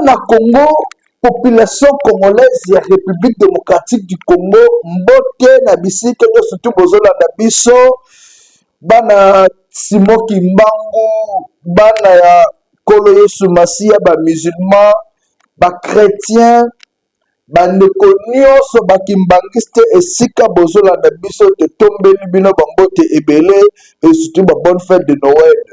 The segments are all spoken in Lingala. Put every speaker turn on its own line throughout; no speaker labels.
Bana Congo, population congolaise ya République démocratique du Congo, mbote na bisika surtout bozola na biso, bana Simon Kimbangu, bana ya Kolo Yesu Masia, ba musulman, ba chrétien, bandeko nyonso bakimbangiste esika bozola na biso te tombeli bino bambote ebele et surtout ba bonne fête de Noël.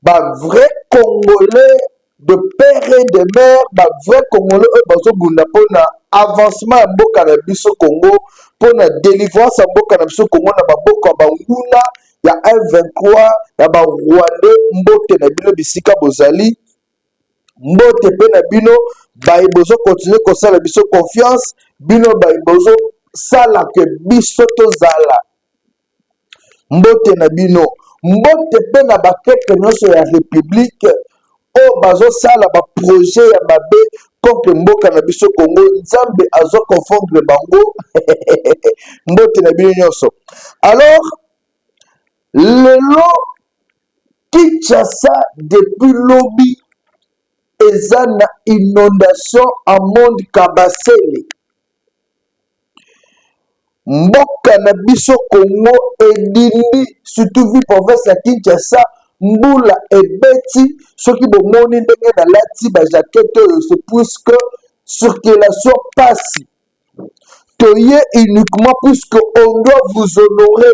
Ba vrai Congolais de père et de mère, ba vrai Congolais bazo bunda pona avancement ya mboka na biso Congo, pona délivrance ya mboka na biso Congo na maboko ya banguna ya M23 ya ba Rwandais mbote na bino bisika bozali. Mbote pe na bino ba bozo continuer kosala biso confiance, bino ba bozo sala ke biso tozala. Mbote na bino, mbote pe na bakeke nyonso ya république o bazo sala ba projet ya mabe contre mboka na biso Congo, nzambe azo confondre bango. Mbote na bino nyonso. Alors lelo Kinshasa depuis lobby eza na inondation en monde kabasele. Mboka na biso Congo edindi surtout vi province ya Kinshasa mbula ebeti soki bomoni ndenge na lati ba jaquette c'est puisque circulation passe. Toye uniquement puisque on doit vous honorer,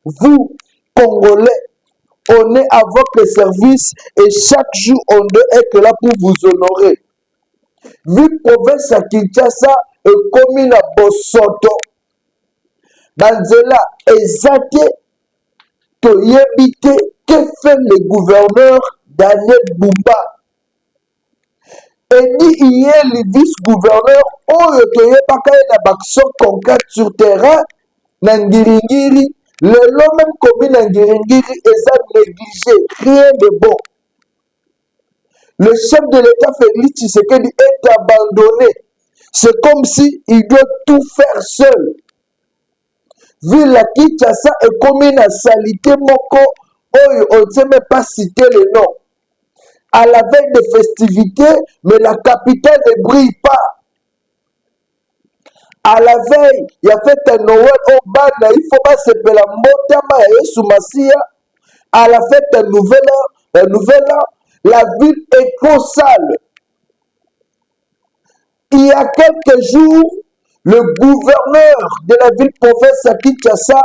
vous Congolais. On est à votre service et chaque jour on doit être là pour vous honorer. Vu province à Kinshasa et commune à Bosoto, Banzela Ezate, Toyebite, que fait le gouverneur Daniel Bumba? Et dit il est le vice-gouverneur, on Toyebaka une action concrète sur terrain, Nangiringiri. Le long même commune en Guéringiri est négligé, rien de bon. Le chef de l'État Félix Tshisekedi est abandonné. C'est comme si il doit tout faire seul. Vu la Kinshasa et commune à Salité Moko, on ne sait même pas citer le nom. À la veille des festivités, mais la capitale ne brille pas. À la veille, il y a fait un Noël au Bana, il faut pas se faire la motama ya Yesu Masia. À la fête un nouvel an, la ville est trop sale. Il y a quelques jours, le gouverneur de la ville province à Kinshasa,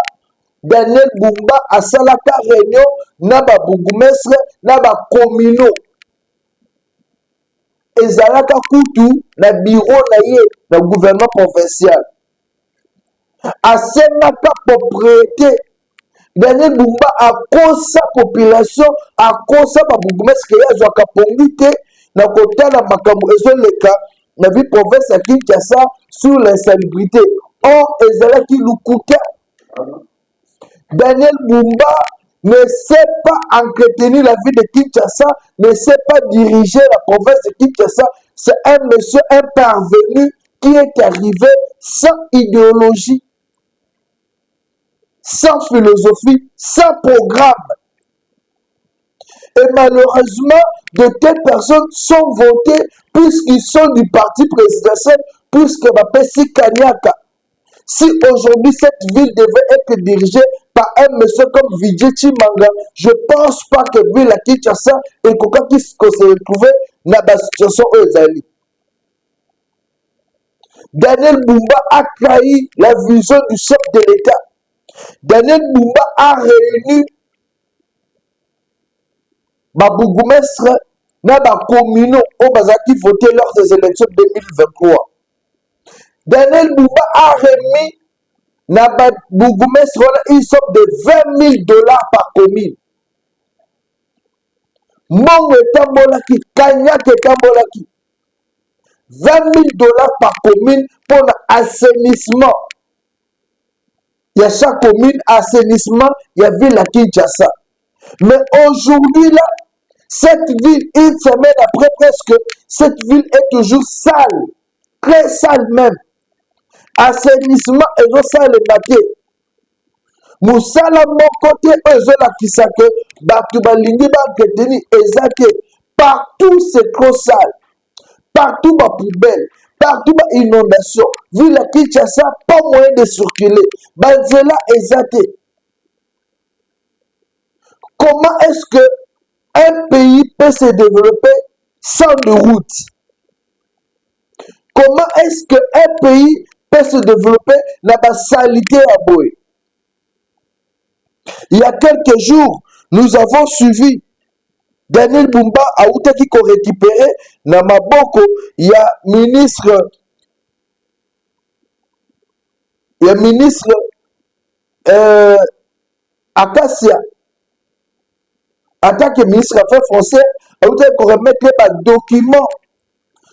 Daniel Bumba, a salaka réunion, na ba bourgmestre, na ba communaux. Ezalaka kutu na bureau na ye na gouvernement provincial. À Semaka propriété, Daniel Bumba a cause sa population, a cause sa bourgmestre que ya zwaka pongite na kotala makambo ezoleka na vie province à Kinshasa sur l'insalubrité. Or ezalaki lukuta. Daniel Bumba ne sait pas entretenir la vie de Kinshasa, ne sait pas diriger la province de Kinshasa. C'est un monsieur, un parvenu qui est arrivé sans idéologie, sans philosophie, sans programme. Et malheureusement, de telles personnes sont votées puisqu'ils sont du parti présidentiel, puisque Bapesi Kanyaka. Si aujourd'hui cette ville devait être dirigée par un monsieur comme Vijay Chimanga, je ne pense pas que ville la Kinshasa et quelqu'un qui se retrouvait dans la situation Ozali. Daniel Bumba a trahi la vision du chef de l'État. Daniel Bumba a réuni ma bourgmestre na ba communaux au bazaki voté lors des élections 2023. Daniel Bumba a remis na ba bourgmestre une somme de $20,000 par commune. Mongo etambolaki, Kanyak etambolaki. $20,000 par commune pour l'assainissement. Il y a chaque commune, assainissement, il y a ville à Kinshasa. Mais aujourd'hui, là, cette ville, une semaine après presque, cette ville est toujours sale. Très sale même. Assainissement et non sale maté. Moussala mon côté, eux la kisake, batu balingi ba keteni ezake Partout c'est trop sale. Partout ma poubelle. Partout ma inondation. Ville à Kinshasa, pas moyen de circuler. Banzela exacté. Comment est-ce que un pays peut se développer sans de route? Comment est-ce qu'un pays peut se développer dans la saleté à Boé? Il y a quelques jours, nous avons suivi Daniel Bumba a Outaki qu'on récupéré dans Maboko. Il y a ministre Acacia, en tant que ministre des Affaires français, a Outaki qu'on remettre des documents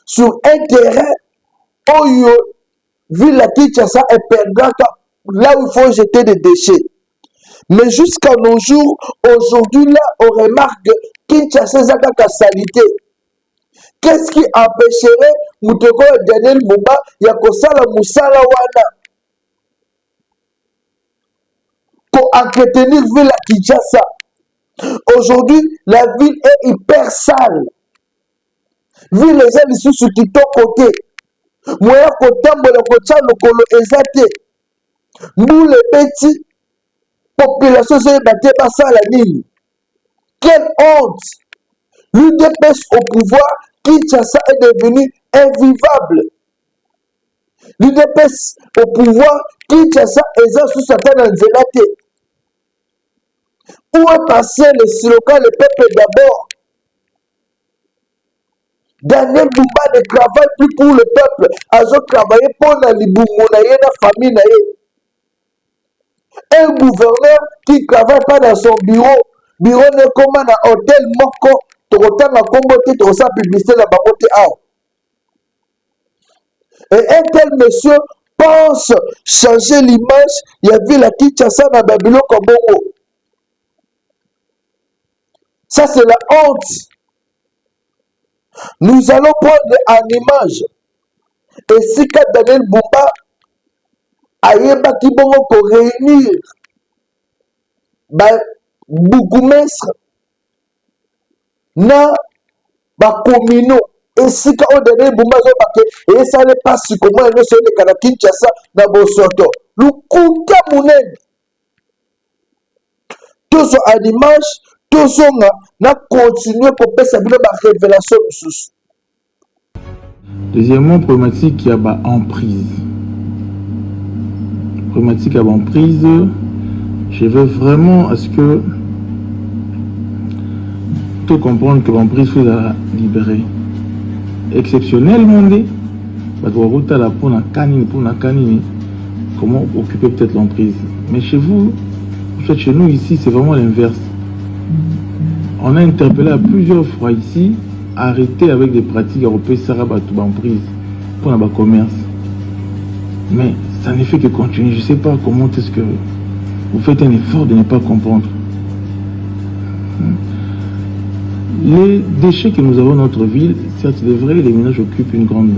sur un terrain où ville à Kinshasa est perdant là où il faut jeter des déchets. Mais jusqu'à nos jours, aujourd'hui là, on remarque Kinshasa Zaka salité. Qu'est-ce qui empêcherait Mouteko et Daniel Bumba Yakosala Moussala Wana pour entretenir ville à Kinshasa? Aujourd'hui, la ville est hyper sale. Ville les gens ici sur qui ton côté. Moyen kotambo le kocha le kolo ezate. Nous les petits population se battait pas ça la ligne. Quelle honte! L'UDPS au pouvoir, Kinshasa est devenu invivable. L'UDPS au pouvoir, Kinshasa est sous Satan Nzelate. Où est passé le slogan le peuple d'abord? Daniel Bumba ne travaille plus pour le peuple. Azo travailler pour la libungo na ye na famille na ye. Un gouverneur qui ne travaille pas dans son bureau n'est comme un hôtel moko, total na comboté, to sa publicité la babote ao. Et un tel monsieur pense changer l'image, il y avait la Kinshasa na Babylone comme bongo. Ça c'est la honte. Nous allons prendre en image. Et si quand Daniel Bumba ayeba ki bongo ko réunir ba bougumestre na ba communaux et si quand Daniel Bumba zo baké et ça n'est pas si comment nous sommes de Kinshasa na Bosoto lukuta munene tous en image tous na continuer pour pesa bino ba révélation sous.
Deuxièmement, problématique qui a ba emprise. Problématique à emprise, je veux vraiment à ce que tout comprendre que l'emprise faut la libérer. Exceptionnellement, comment occuper peut-être l'emprise. Mais chez vous, chez nous ici, c'est vraiment l'inverse. On a interpellé à plusieurs fois ici, arrêter avec des pratiques européennes, ça rabat tout emprise pour le commerce. Mais ça ne fait que continuer. Je ne sais pas comment est-ce que vous faites un effort de ne pas comprendre. Les déchets que nous avons dans notre ville, certes c'est vrai, les ménages occupent une grande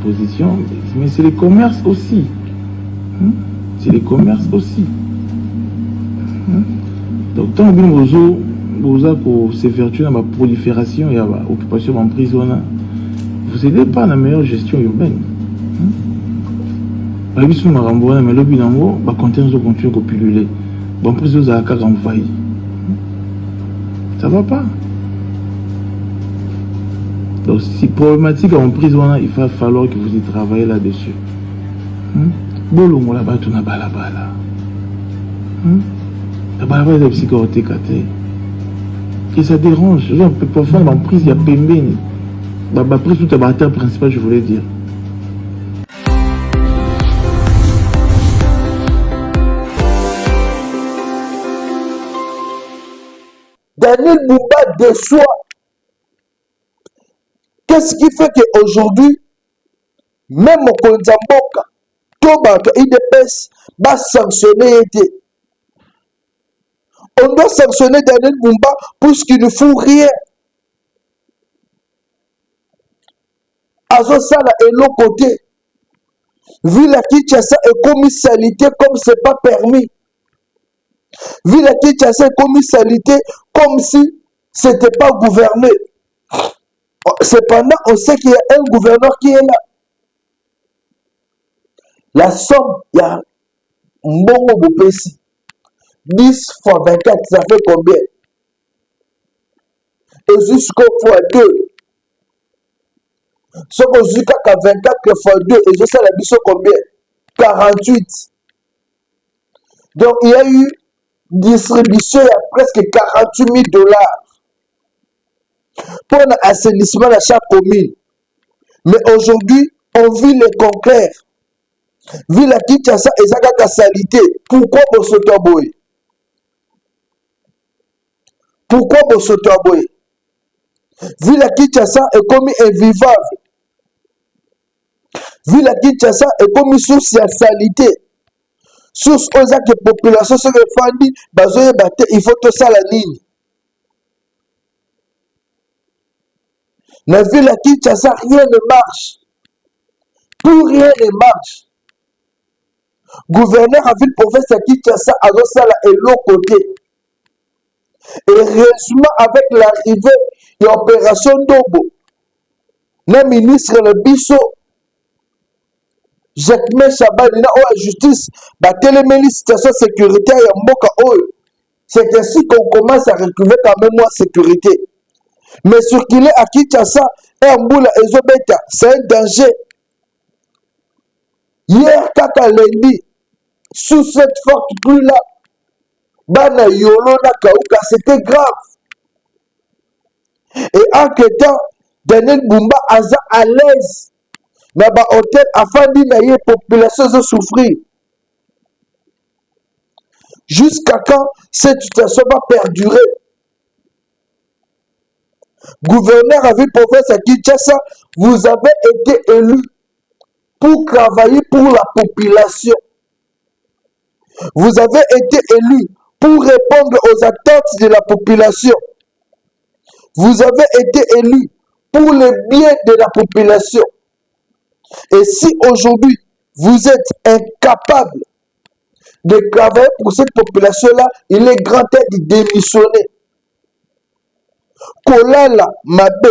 position, mais c'est les commerces aussi. C'est les commerces aussi. Donc tant que vous avez ces vertus dans la prolifération et l'occupation en prison, vous n'aidez pas à la meilleure gestion urbaine. Mais le bilan, va continuer à pulluler. Bon, plus vous avez envahi. Ça va pas. Donc, si problématique en prison, il va falloir que vous y travaillez là-dessus. Bolongo là-bas, tout n'a pas là-bas là. Là-bas, il y a des psychothéques. Et ça dérange. Genre, parfois, en prise, il y a PMB. Bah, prise, tout est bâtard principal, je voulais dire.
Daniel Bumba déçoit. Qu'est-ce qui fait qu'aujourd'hui, même au Konzamboka, Toba, IDPS, va sanctionner été. On doit sanctionner Daniel Bumba puisqu'il ne fout rien. Azo Sala est l'autre côté. Vu la Kinshasa est commis salité comme c'est pas permis. Vu la Kinshasa est commis salité comme si c'était pas gouverné. Cependant, on sait qu'il y a un gouverneur qui est là. La somme, il y a Mbongo Bopesi. 10 fois 24, ça fait combien? Et jusqu'au fois 2. Ce qu'on dit qu'à 24 fois 2, et je sais la mission combien? 48. Donc il y a eu distribution, il y a presque 48 000 dollars pour l'assainissement de chaque commune. Mais aujourd'hui, on vit le concret. Vu la Kinshasa et sa salité. Pourquoi Bosotoboy? Pourquoi Bosotoboy? Vu la Kinshasa est comme invivable. Vu la Kinshasa est comme source de salité. Source aux actes de population se défendent, il faut que ça la ligne. Mais vu la Kinshasa, rien ne marche. Tout rien ne marche. Gouverneur à ville province à Kinshasa a et l'autre côté. Et heureusement, avec l'arrivée de l'opération Dobo, le ministre le Bisso, Jacquemin Chabani, la justice, la télémélistation sécuritaire et Mboka Oyo. C'est ainsi qu'on commence à retrouver quand même la sécurité. Mais sur qu'il est à Kinshasa, et Mboula et Zobeta, c'est un danger. Hier, Kaka lundi, sous cette forte pluie-là, Bana Yolo Nakauka, c'était grave. Et en temps, Daniel Bumba Aza à l'aise. Dans le hôtel, afin de la population de souffrir. Jusqu'à quand cette situation va perdurer? Gouverneur à ville province à Kinshasa, vous avez été élu pour travailler pour la population. Vous avez été élu pour répondre aux attentes de la population. Vous avez été élu pour le bien de la population. Et si aujourd'hui, vous êtes incapable de travailler pour cette population-là, il est grand temps de démissionner. Kolala, Mabe,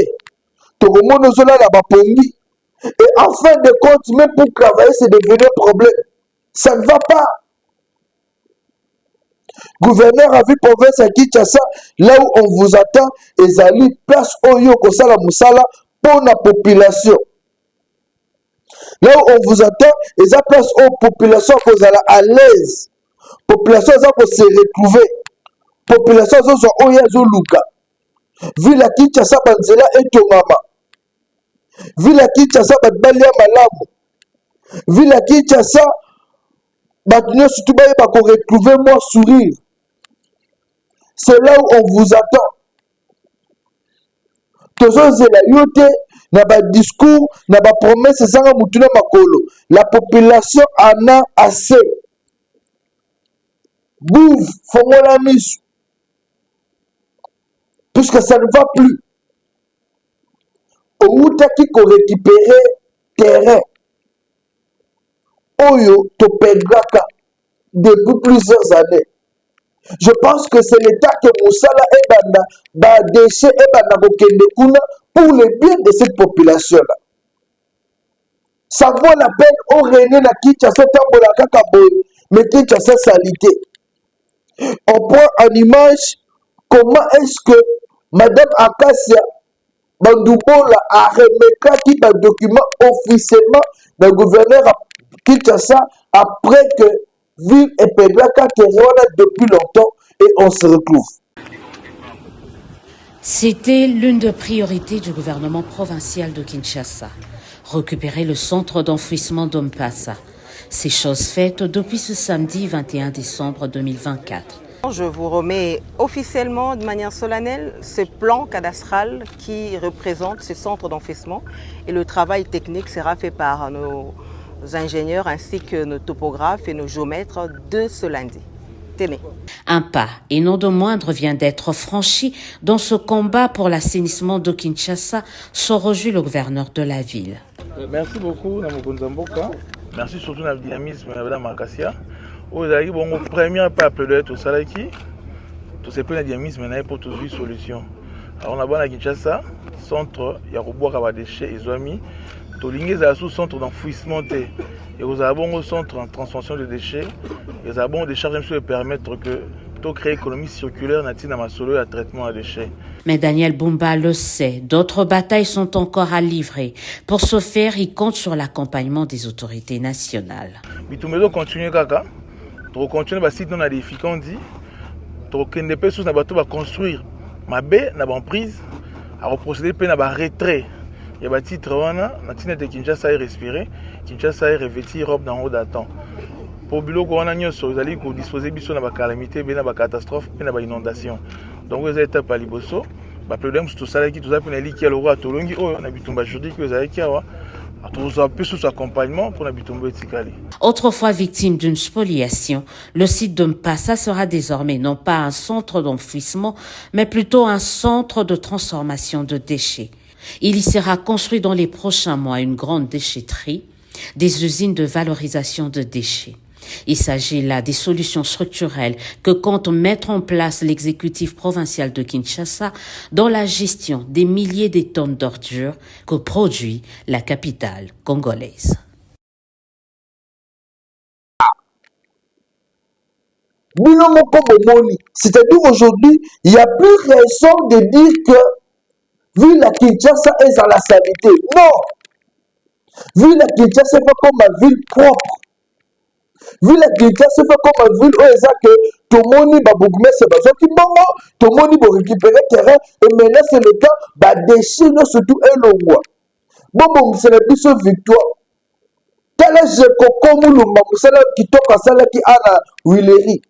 Toromono Zola, la Bapongi. Et en fin de compte, même pour travailler, c'est devenu un problème. Ça ne va pas. Gouverneur a vu province à Kinshasa, là où on vous attend, et Zali, place Oyo Kosala Moussala pour la population. Là où on vous attend, et ça place aux populations qui à l'aise. Population qui se retrouver. Population qui sont Oya Zoluka. Vu la Kinshasa, Banzela et Tongama. Vu la Kinshasa, Balia Malamu. Vu la Kinshasa, Batunyo Sutubaye, pour retrouver moi sourire. C'est là où on vous attend. Toujours la yote, na ba discours, na ba promesse, zanga mutuna makolo. La population en a assez. Bouffe, fongola misu. Puisque ça ne va plus. Outa qui ko récupérer terrain. Oyo to pedraka depuis plusieurs années. Je pense que c'est l'État que Moussala et Banda va décher et Banda Bokende pour le bien de cette population-là. Ça vaut la peine au René na Kinshasa Tambola Kakaboy, mais Kinshasa salité. On prend en image comment est-ce que Madame Akasia Bandoubola a remis qui un document officiellement d'un gouverneur à Kinshasa après que Ville et Pedraka depuis longtemps et on se retrouve.
C'était l'une des priorités du gouvernement provincial de Kinshasa. Récupérer le centre d'enfouissement d'Ompassa. C'est chose faite depuis ce samedi 21 décembre 2024.
Je vous remets officiellement, de manière solennelle, ce plan cadastral qui représente ce centre d'enfouissement. Et le travail technique sera fait par nos ingénieurs ainsi que nos topographes et nos géomètres de ce lundi. Tenez.
Un pas, et non de moindre, vient d'être franchi dans ce combat pour l'assainissement de Kinshasa, se réjouit le gouverneur de la ville.
Merci beaucoup, Namokonza Mboka. Merci surtout dans le dynamisme de Mme Akasia. Vous avez bon premier pas plaider tout ça qui tout c'est pas le dynamisme pour trouver une solution. Alors on a à Kinshasa, centre Yaroboa Kaba déchets et Zoami. Tolingue est sous centre d'enfouissement et vous avez un centre en transformation de déchets. Vous avez des charges qui permettre que tout créer économie circulaire natina masolo à traitement à déchets.
Mais Daniel Bumba le sait, d'autres batailles sont encore à livrer. Pour ce faire, il compte sur l'accompagnement des autorités nationales.
Bitumbezo continue kaka. To continue ba site non aedifiant dit. To kende pe sous na bato ba construire. Mabe na ba prise à reprocéder pe na ba retrait. Il y a des titres na tina de Kinshasa est respirer, Kinshasa est revêtir robe dans haut d'attente. Pour bilo ko wana nyoso ezali ko disposer biso na ba calamité be na ba catastrophe pe na ba inondation. Donc vous êtes à liboso, ba problème tout ça qui tout ça pe li ki aloro atolongi o na bitumba juridique vous avez ki awa.
Autrefois victime d'une spoliation, le site de Mpassa sera désormais non pas un centre d'enfouissement, mais plutôt un centre de transformation de déchets. Il y sera construit dans les prochains mois une grande déchetterie, des usines de valorisation de déchets. Il s'agit là des solutions structurelles que compte mettre en place l'exécutif provincial de Kinshasa dans la gestion des milliers de tonnes d'ordures que produit la capitale congolaise.
C'est-à-dire aujourd'hui, il n'y a plus raison de dire que ville à Kinshasa est dans la sanité. Non! Ville à Kinshasa est comme une ville propre. Ville à Kinshasa fait comme une ville où il y a que tout le monde va bourgmestre bazoki bongo, tout le monde va récupérer terrain et maintenant c'est le cas bah déchets surtout elongwa. Bon c'est la biso victoire. Tel est je comme le musala qui toka sala qui a la Willery.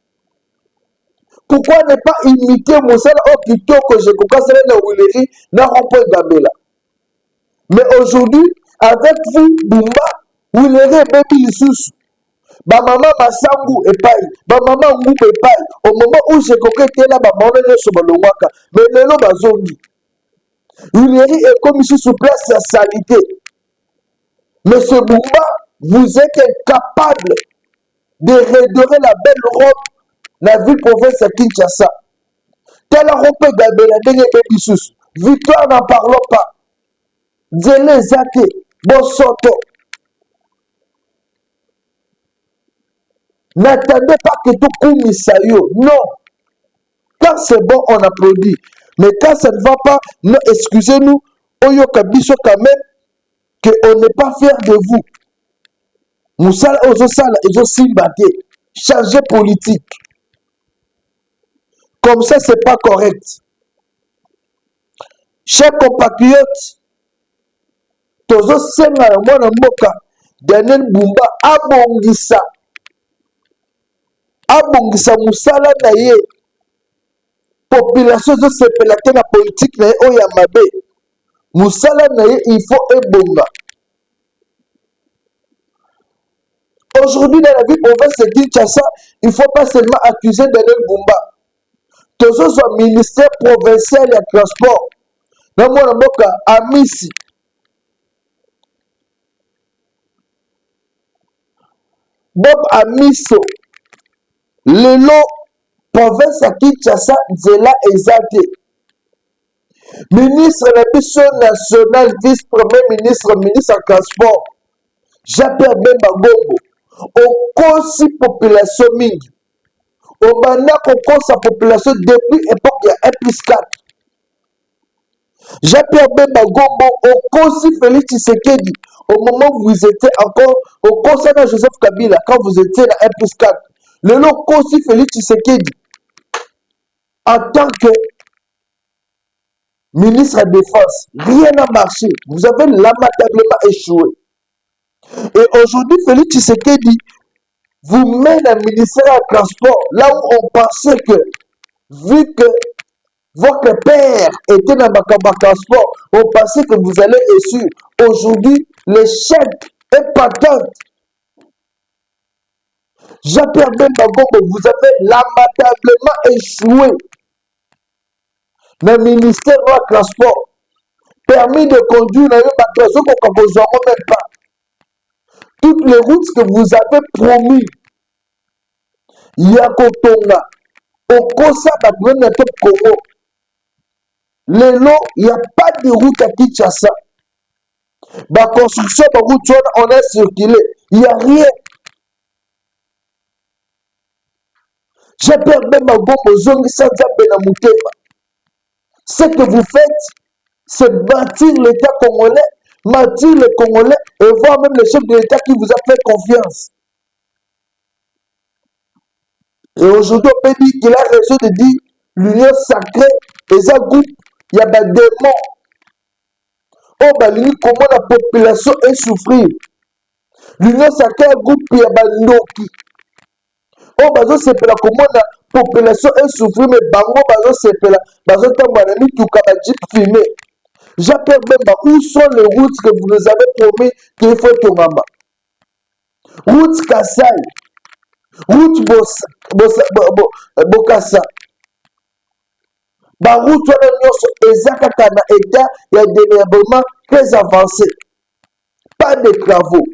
Pourquoi ne pas imiter musala qui toka je koka sala na Willery na rond-point Gambela. Mais aujourd'hui avec vous Bumba Willery et baby lisusu. Ba maman masangu epai, ba maman ngupe epai. Au moment où j'ai coquetté là, ba maman ne se balongwaka. Mais lelo bazongi. Willery est comme ici sous place sa salité. Monsieur Bumba, vous êtes incapable de redorer la belle robe la ville province à Kinshasa. Telle robe Gabela dengue bebissus. Victoire n'en parlons pas. Djele Zake, Bosoto. N'attendez pas que tout coumissa yo. Non. Quand c'est bon, on applaudit. Mais quand ça ne va pas, non, excusez-nous, Oyo Kabiso quand même, qu'on n'est pas fier de vous. Moussala Ozosala, Simbaté. Changer politique. Comme ça, c'est pas correct. Chers compatriotes, Tozo Senga, Mwana Mboka, Daniel Bumba, Abongisa. Abongisa musala na ye population zo sepela te na politique na ye oyo ya mabe musala na ye il faut ebonga. Aujourd'hui dans la ville province de Kinshasa il ne faut pas seulement accuser Daniel Bumba tozo zo ministère provincial ya transport na mwana mboka Amisi Bob Amiso Lelo province à Kinshasa Nzela Ezate. Ministre de la Mission nationale, vice-premier ministre, ministre en transport, Jean-Pierre Bemba Gombo. Au conseil population mingi. Au banda au conseil population depuis l'époque de 1+4. Jean-Pierre Bemba Gombo au conseil Félix Tshisekedi. Au moment où vous étiez encore au conseil de Joseph Kabila, quand vous étiez à 1+4. Le lot aussi Félix Tshisekedi, en tant que ministre de la Défense, rien n'a marché. Vous avez lamentablement échoué. Et aujourd'hui, Félix Tshisekedi vous mène un ministère de transport, là où on pensait que, vu que votre père était dans le transport, on pensait que vous allez réussir. Aujourd'hui, l'échec est patent. Jean-Pierre Bemba Gombo, vous avez lamentablement échoué dans le ministère du transport. Permis de conduire, même pas. Toutes les routes que vous avez promis, Yakotonga, Okosa, Congo, Lelo, il n'y a pas de route à Kinshasa. La construction de route, on a circulé. Il n'y a rien. J'ai perdu ma gomme zone sans mutema. Ce que vous faites, c'est bâtir l'État congolais, bâtir les Congolais et voir même le chef de l'État qui vous a fait confiance. Et aujourd'hui, on peut dire qu'il a raison de dire l'union sacrée et ça groupe, il y a des démons. Oh, comment la population est souffrir. L'union sacrée groupe, il y a des noki. Oh, c'est pour la comment la population est souffrir, mais bango, c'est pour la tout comme jeep filmé. J'appelle même où sont les routes que vous nous avez promis qu'il faut que maman. Route Kassai, route Bokassa. La route est un état, il y a des développements très avancés. Pas de travaux.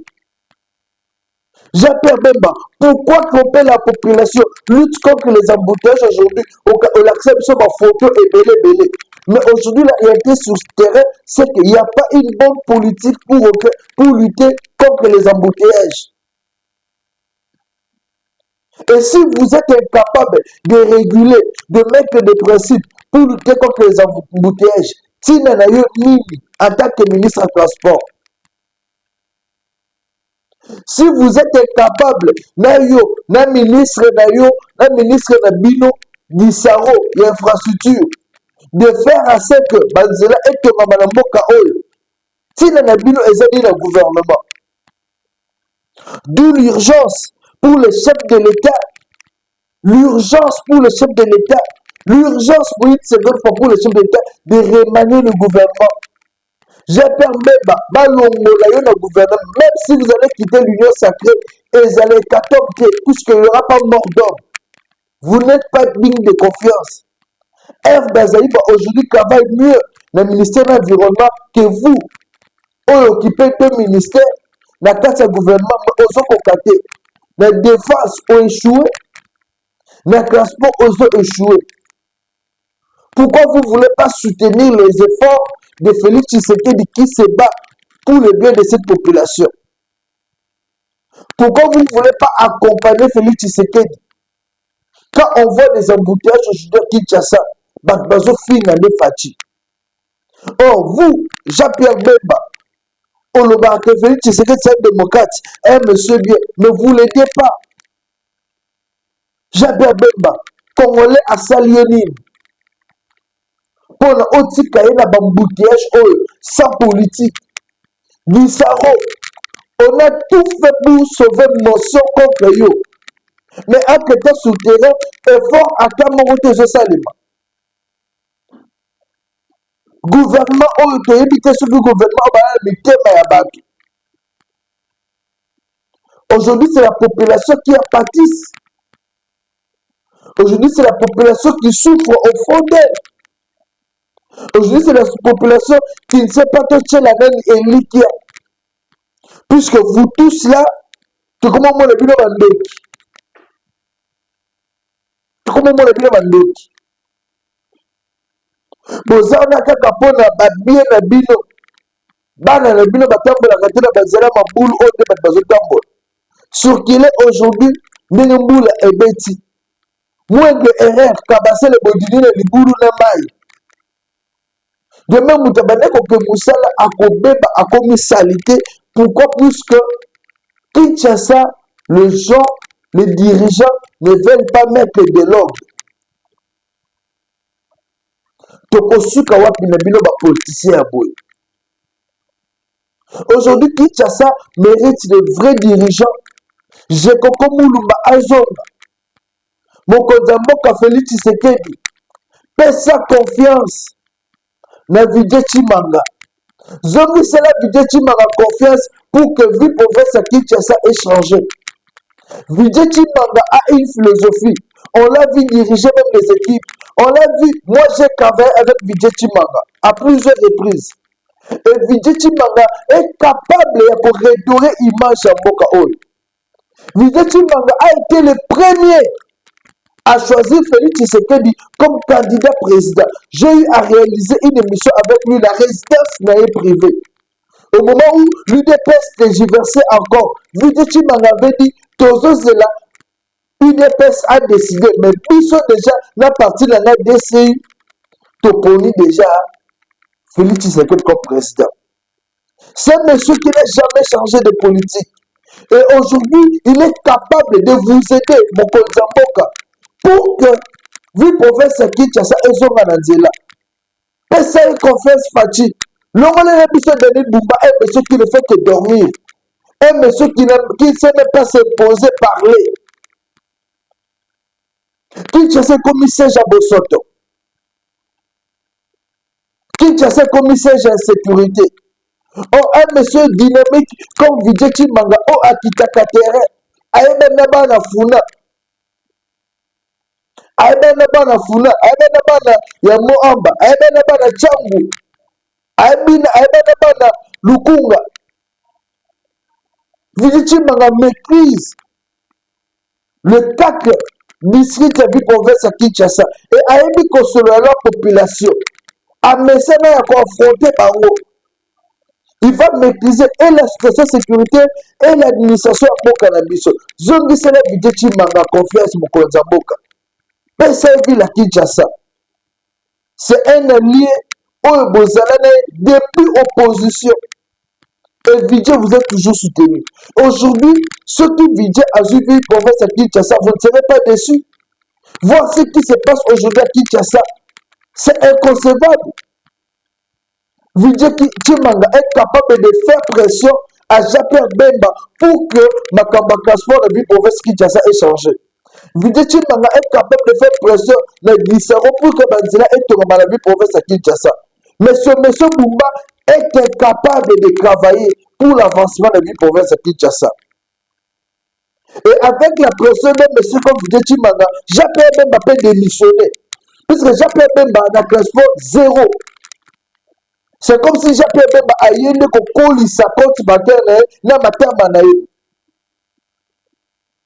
J'appelle même pourquoi tromper la population lutte contre les embouteillages aujourd'hui. On accepte sur ma photo et belé. Mais aujourd'hui, la réalité sur ce terrain, c'est qu'il n'y a pas une bonne politique pour lutter contre les embouteillages. Et si vous êtes incapable de réguler, de mettre des principes pour lutter contre les embouteillages, si vous n'avez en tant que ministre des Transports, si vous êtes incapable, na ministre na bino d'Isaro et infrastructure, de faire à ce que Banzela et que Mamanamboka Oyo, si na bino ezali na gouvernement, d'où l'urgence pour le chef de l'État, l'urgence pour le chef de l'État, l'urgence pour une seconde fois pour le chef de l'État de remanier le gouvernement. J'ai permis le gouvernement, même si vous allez quitter l'union sacrée, et vous allez catopter, puisqu'il n'y aura pas mort d'homme. Vous n'êtes pas digne de confiance. F. Bazali aujourd'hui travaille mieux dans le ministère de l'Environnement que vous. Vous occupez deux ministères, dans le cadre du gouvernement, vous avez la défense ont échoué, le transport ont échoué. Pourquoi vous ne voulez pas soutenir les efforts de Félix Tshisekedi qui se bat pour le bien de cette population? Pourquoi vous ne voulez pas accompagner Félix Tshisekedi? Quand on voit des embouteillages aujourd'hui à Kinshasa, Bakbazo fin de Fati. Or, vous, Jean-Pierre Bemba, on le bat que Félix Tshisekedi c'est un démocrate, monsieur bien, ne vous l'aidez pas. Jean-Pierre Bemba, Congolais à Salionine. Pour la haute caïna bamboutillage sans politique. Bissaro, on a tout fait pour sauver motion contre eux. Mais à côté souterrain, effort à Cameroun de Salima. Gouvernement a été évité sur le gouvernement a été. Aujourd'hui, c'est la population qui a pâtisse. Aujourd'hui, c'est la population qui souffre au fond d'elle. Aujourd'hui, c'est la population qui ne sait pas toucher la même élite. Puisque vous tous là, tout comme moi, le bilan bandit. Tout comme moi, le bilan bandit. Vous avez un cas pour la bien la bino. Bana la bino batambo la katena bazela maboule au de bazotambo. Sur qu'il est aujourd'hui, Nenumboula et Betty. Moins de erreur, Kabase le bodini le liburu na mai. De même, vous avez que Moussala a commis salité. Pourquoi? Puisque Kinshasa, les gens, les dirigeants ne veulent pas mettre de l'ordre. Tokosuka wapi na bino ba politiciens à boy. Aujourd'hui, Kinshasa mérite de vrais dirigeants. Jekoko Moulumba Azonga. Mokonzamboka Félix Tshisekedi. Paie sa confiance. Na Vijay Chimanga. Zongi c'est la Vijay Chimanga confiance pour que vie province à Kinshasa ait changé. Vijay Chimanga a une philosophie. On l'a vu diriger même les équipes. On l'a vu, moi j'ai travaillé avec Vijay Chimanga à plusieurs reprises. Et Vijay Chimanga est capable de redorer l'image à Mboka Oyo. Vijay Chimanga a été le premier a choisi Félix Tshisekedi comme candidat président. J'ai eu à réaliser une émission avec lui, la résidence privée. Au moment où l'UDPS tergiversait encore, Vidéchi m'avait dit, Tozozela, l'UDPS a décidé, mais ils sont déjà, la partie de la DCI, Toponi déjà, Félix Tshisekedi comme président. C'est un monsieur qui n'a jamais changé de politique. Et aujourd'hui, il est capable de vous aider, mon Konzamboka, pour que vous pouvez se quitter ça et son mananzela. Et ça est confiance Fachi. L'homme a besoin de Denis Bumba, un monsieur qui ne fait que dormir. Un monsieur qui ne sait même pas se poser, parler. Kinshasa commissaire Jabosoto. Kinshasa commissaire insécurité. Oh, un monsieur dynamique comme Vidéchi Manga, oh, Akitaka terrain. Aïe, Naba na Funa. Aïe, Naba na Funa. Aïe, Naba na Yamoamba. Aïe, Naba na Changu. Aïe, Naba na Lukunga. Vidéchi Manga maîtrise le 4 district de la province à Kinshasa. Et aïe, consoler la population. A Messana a confronté par eux. Il va maîtriser et la situation de sécurité et l'administration à Mokanabiso. Zongi c'est la Vidéchi Manga confiance mon Konzamboka. PSV la Kinshasa. C'est un allié au Bozalane depuis opposition. Et Vidé vous êtes toujours soutenu. Aujourd'hui, ceux qui Vidé a suivi province à Kinshasa, vous ne serez pas déçus. Voir ce qui se passe aujourd'hui à Kinshasa, c'est inconcevable. Vidé Chimanga est capable de faire pression à Japé Bemba pour que Makamba Transport de vie province Kinshasa ait changé. Vidé Chimanga est capable de faire pression à Glissero pour que Banzila ait tombé dans la vie province à Kinshasa. Mais ce monsieur Bumba est incapable de travailler pour l'avancement de la vie province à Kinshasa. Et avec la pression de monsieur comme Vidé Chimanga, Japé Bemba peut démissionner. Puisque Japé Bemba a un transport zéro. C'est comme si Japé Bemba a eu sa compte bancaire na matama na yo.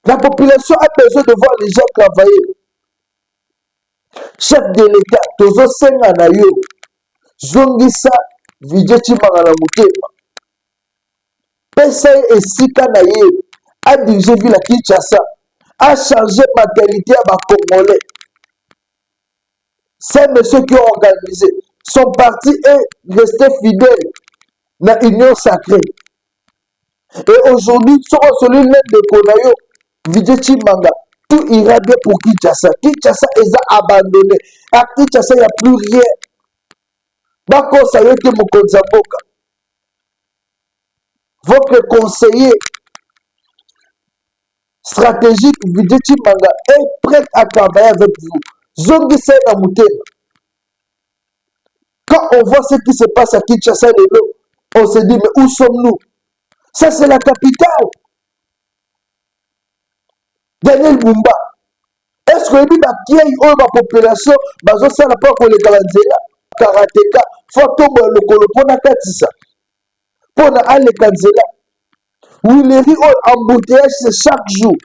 La population a besoin de voir les gens travailler. Chef de l'État, tozo senga na yo. Zongisa Vidéchi Manga na mutema. Pesa esika na ye. A dirigé ville à Kinshasa. A changé mentalité à Congolais. C'est monsieur qui a organisé. Son parti est resté fidèle dans l'union sacrée. Et aujourd'hui, sur celui même de Konayo, Vidéchi Manga, tout ira bien pour Kinshasa. Kinshasa est abandonné. À Kinshasa, il n'y a plus rien. Bako Sayote Mokonzamboka. Votre conseiller stratégique, Vidéchi Manga, est prêt à travailler avec vous. Zongi Sena Moutema. Quand on voit ce qui se passe à Kinshasa, on se dit, mais où sommes-nous? Ça, c'est la capitale. Daniel Bumba. Est-ce que dit qui est la population, ça n'a pas pour les Kalanzela, Karateka, Fotombo, le Kolopona Katissa. Pour aller Kanzela. Willery, embouteillage, c'est chaque jour.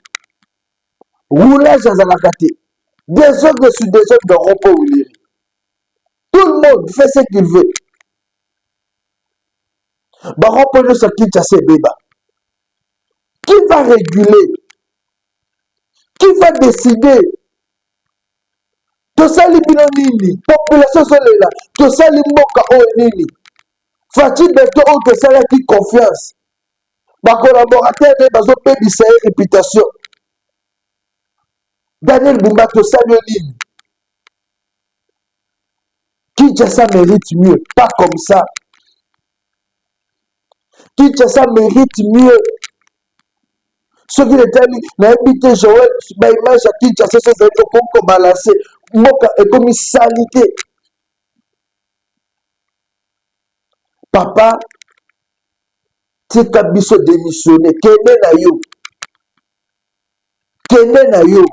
Roulage à Zanakate. Des autres sur des autres de repos Willery. Tout le monde fait ce qu'il veut. Baropolo sa Kinshasa Beba. Qui va réguler? Qui va décider? Tout ça, les binonini. Population sont là. Tout ça, les moka o nini. Fati Beto o tout ça, qui confiance. Ma collaborateur de bazo pébi sa réputation. Daniel Bumba, tout ça, le nini. Kinshasa mérite mieux, pas comme ça. Kinshasa mérite mieux. Ce qui est allé, l'habité Joël, l'image à Kinshasa, c'est comme balancer. Moka est comme une salité. Papa, c'est un biso démissionné. Kene na yo. Kene na yo.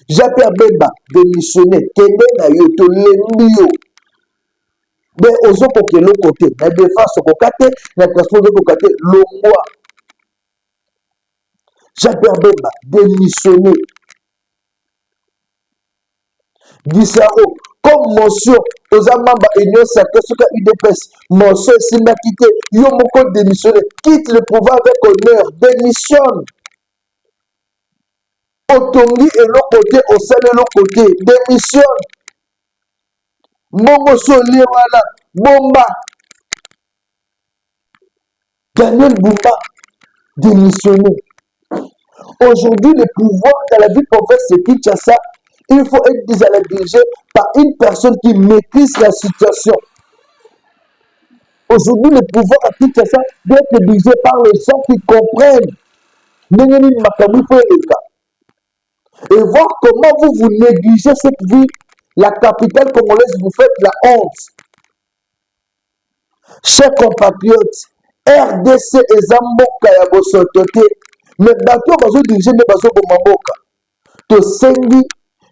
Japé Bemba démissionné. Kene na yo. To lembi yo. Mais aux autres côté, l'autre côté, la défense au côté, la transport au côté, l'ombois. Japé Bemba démissionné. Gisaro, comme motion, aux amambres union sacrée, ce qu'a UDPS, motion, Sima quitté, yo moko démissionné, quitte le pouvoir avec honneur, démissionne. Otongi et l'autre côté, au sein de l'autre côté, démissionne. Mongo Soliwana, Bomba, Daniel Bumba, démissionné. Aujourd'hui, le pouvoir dans la ville province de Kinshasa, il faut être dirigé par une personne qui maîtrise la situation. Aujourd'hui, le pouvoir à Kinshasa doit être dirigé par les gens qui comprennent. Et voir comment vous négligez cette ville, la capitale congolaise, vous faites la honte. Chers compatriotes, RDC et Zamboka ya Bosotote, mais bateau bazo dirigé mais bazo bomamboka. To sengi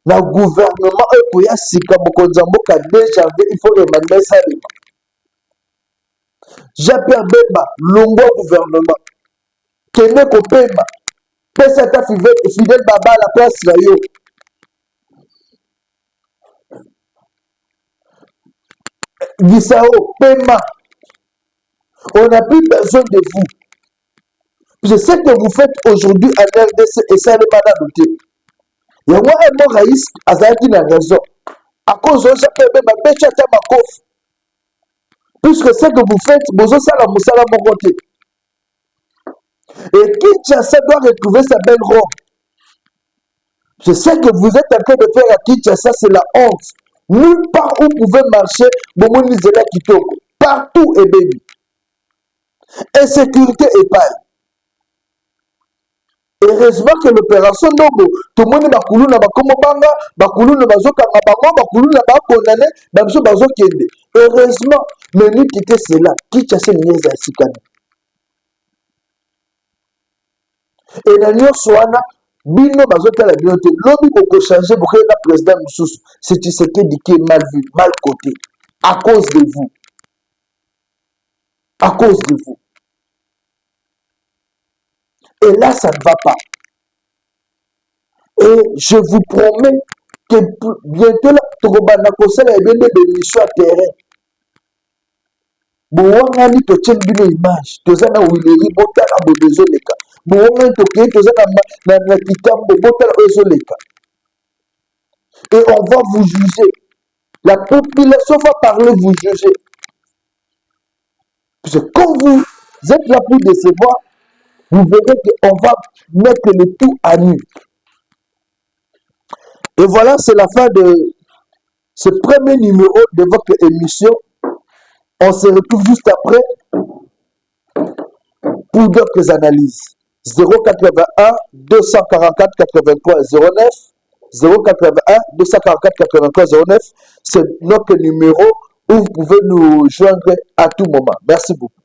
na gouvernement ekoya sika bokonza mboka 2 janvier, il faut Emmanuel Salima. Jean-Pierre Bemba, longo gouvernement. Kene Kopema, pesa ta Fidel Baba à la place na yo. Gisao, Pema, on n'a plus besoin de vous. Je sais que vous faites aujourd'hui à RDC et ça n'est pas noté. Il y a un Raïs Azaki n'a raison. À cause de Jean-Pierre Bemba, Béchata Makof. Puisque ce que vous faites, Bozo Sala Moussala Mokote. Et Kinshasa doit retrouver sa belle robe. Je sais que vous êtes en train de faire à Kinshasa, c'est la honte. Nulle part où vous pouvez marcher, Bomoni Zela Kitoko. Partout est béni. Insécurité et paille. Heureusement que l'opération Nogo, tout le monde est bakoulou na bakomobanga, bakoulou na bazoka na bango, bakoulou na bakondamné, bamso bazokende. Heureusement, mais nous quitter cela, Kinshasa nieza sikana. Et la New Soana, Bino bazotala bino te, lobi boko changer pour que le président Moussous, c'est ce qui est mal vu, mal coté, à cause de vous. À cause de vous. Et là, ça ne va pas. Et je vous promets que bientôt, Togobana Kosala est bien des missions à terrain. Bouwangani to tient bien l'image. Tozana Willeri, Botala Bodezoleka. Bouwangani to Ké, Tozana na Kitambo, Botala Ozoleka. Et on va vous juger. La population va parler, vous juger. Parce que quand vous êtes là pour décevoir, vous verrez qu'on va mettre le tout à nu. Et voilà, c'est la fin de ce premier numéro de votre émission. On se retrouve juste après pour d'autres analyses. 081 244 83 09 081 244 83 09, c'est notre numéro où vous pouvez nous joindre à tout moment. Merci beaucoup.